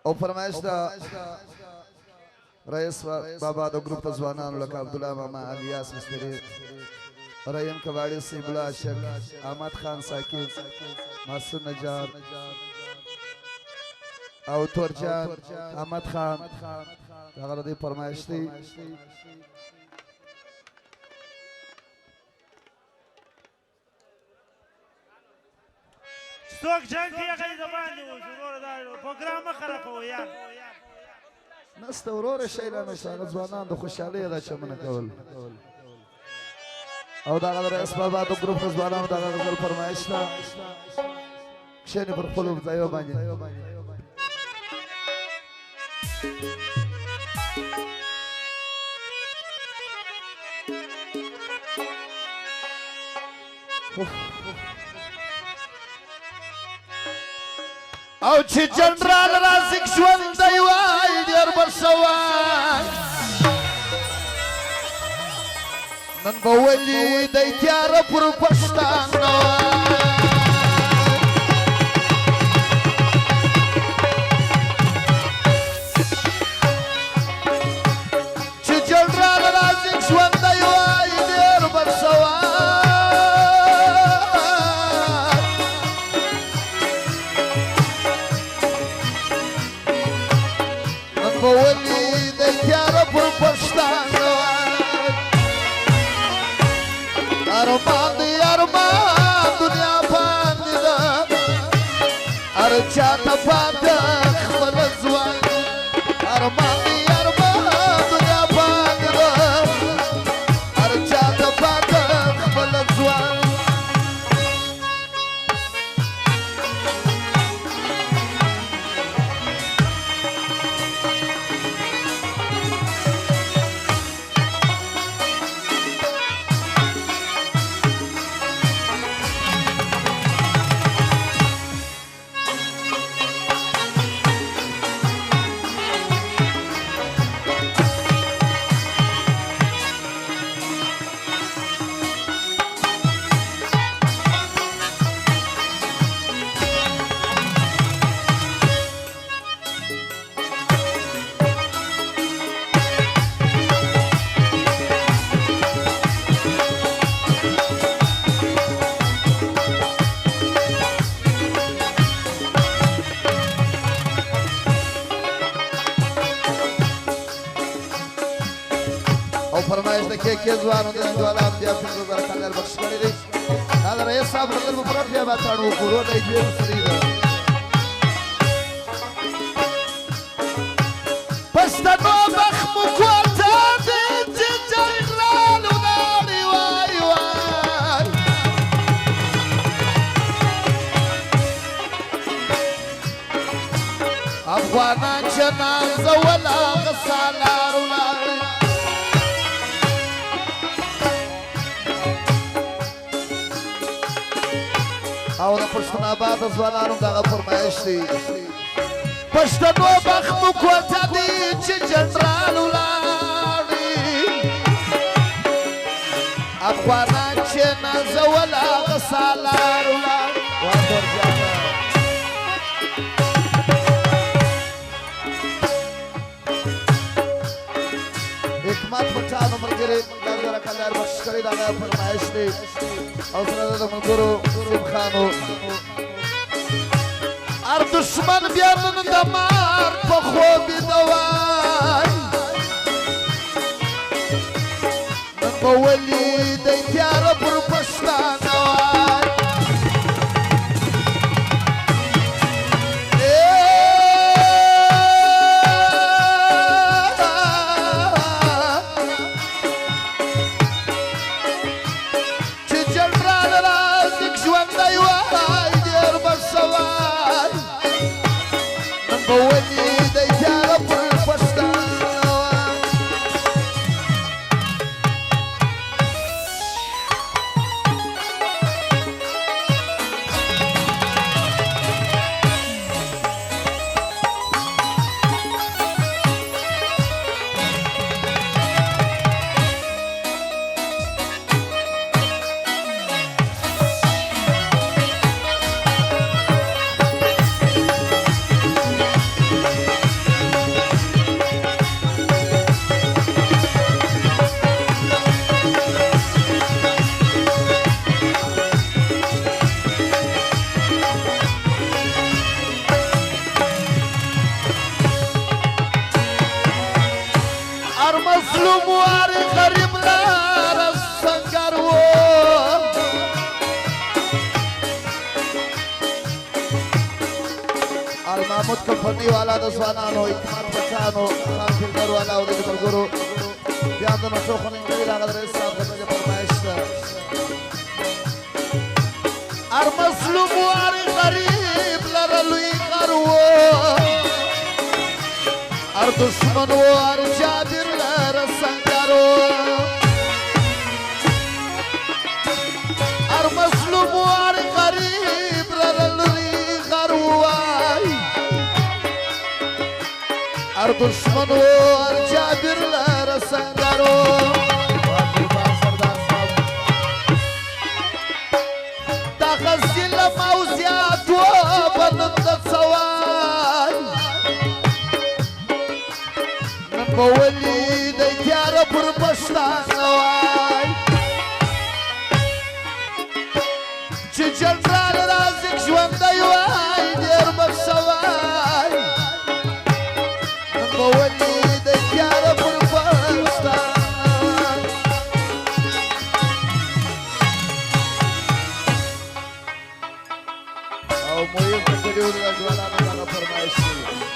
او فرمایش دا رئیس بابا دو گروپ زوانان لکه عبدالله ماما الیاس مستری رحیم کباڑی سیبلا شک احمد خان ساکب محسن نجار او تورجان احمد خان داغه دی فرمایش دی څوک جنگ کې هغه د باندې ضرور دا پروګرام خرابو یار نست ورور شیلانه شاګه ځوانان د خوشحالۍ د چمنه کول او داغه رئیس بابا د ګروپ ځوانانو داغه غزل فرمایش دا کښینه پر خپل ځای باندې او چې جنرال رازق ژوند دی وای ډېر برسوای نن به ولي دی تیاره پر پښتانه چې جنرال رازق ژوند دی وای ډېر برسوای ولي د تیاره پر پښتانه ارمان دی ارمان دنیا باندې ده هر چاته پاته خپل ځوان ارمان دی ارمان دنیا باندې ده هر چاته پاته خپل ځوان فرمایش د کې ځوانو د ځوانان بیا څنګه برکت بخش کړی دی دا رئیس صاحب خپل مفرد بیا باندې کورو دی دې سری دا پښتنو مخ مو کوته دې چې جنرالو ناري وای وای افغانان جنازه ولا غسالارو او د پښتون آباد ځوانانو دغه فرمایش دی پښتنو مخ مو کوته دي چې جنرال ولاړي افغانان چې نازوله هغه سالار ولاړ حکمت پټانو ملګري دا زره کلار بخش کړی دغه فرمایش دی او سره د ملګرو سیم خانو ار دشمن بیا نن د مار په خوب دوای نن به ولي د تیاره پر پښتانه وای مظلوم واري غريب لار السنگر و المحمود کفنی والا د ځوانانو حکمت بچانو خان فلټر والا او د ملګرو بیا د نشو خننګي راغلی رئیس صاحب د فرمایش ده ار مظلوم واري غريب لار لوی غرو ار دشمن وار جابر لار سنگرو ار مظلوم وار غریب لار لوی غرو ار دشمن وار جابر لار سنگرو دا غزل موزیات و بلند سوای بولي د یار پر پښتانه وای چې جنرال رازق ژوندی وای ډېر بخښوای بولي د یار پر پښتانه او موږ په دې ورځ ځوانانو ته فرمایش کوي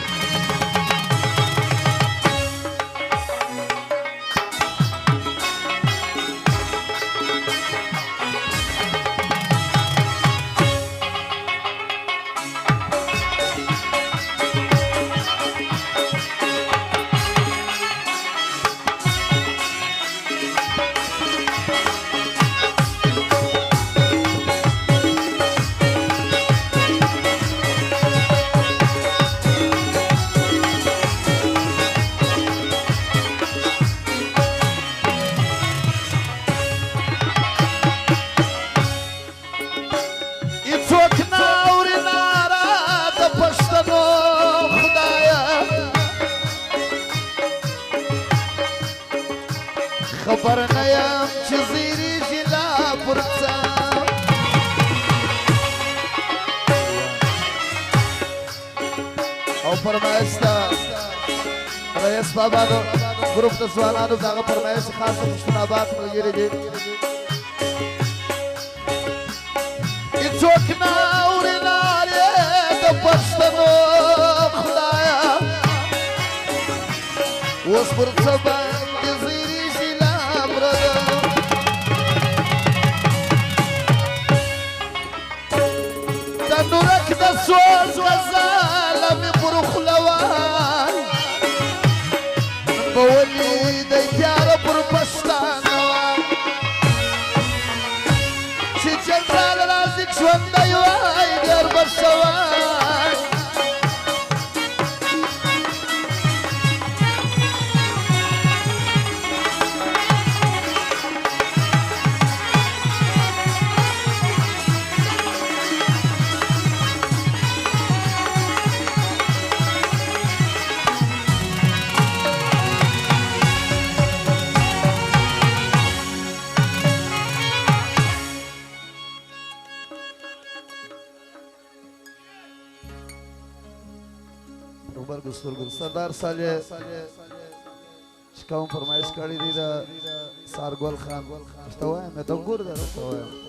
خبر نیم چې زیری جلا پرڅا او فرمایش تا رئیس بابا د ګروپ د ځوانانو دغه فرمایش خاصه مشتنابات ملګری دي هیڅوک نه اوري لارې د پښتنو خدایا اوس پر څه باندې زیری نورک د سوز غزاله مې پر خوله وای بولي د تیاره پر پښتانه وای چې جنرال رازق ژوندی وای ډېر بخښوای سردار صالح چې کوم فرمایش کړی دی د سارګل خان ته وایم ته ګور درته وایم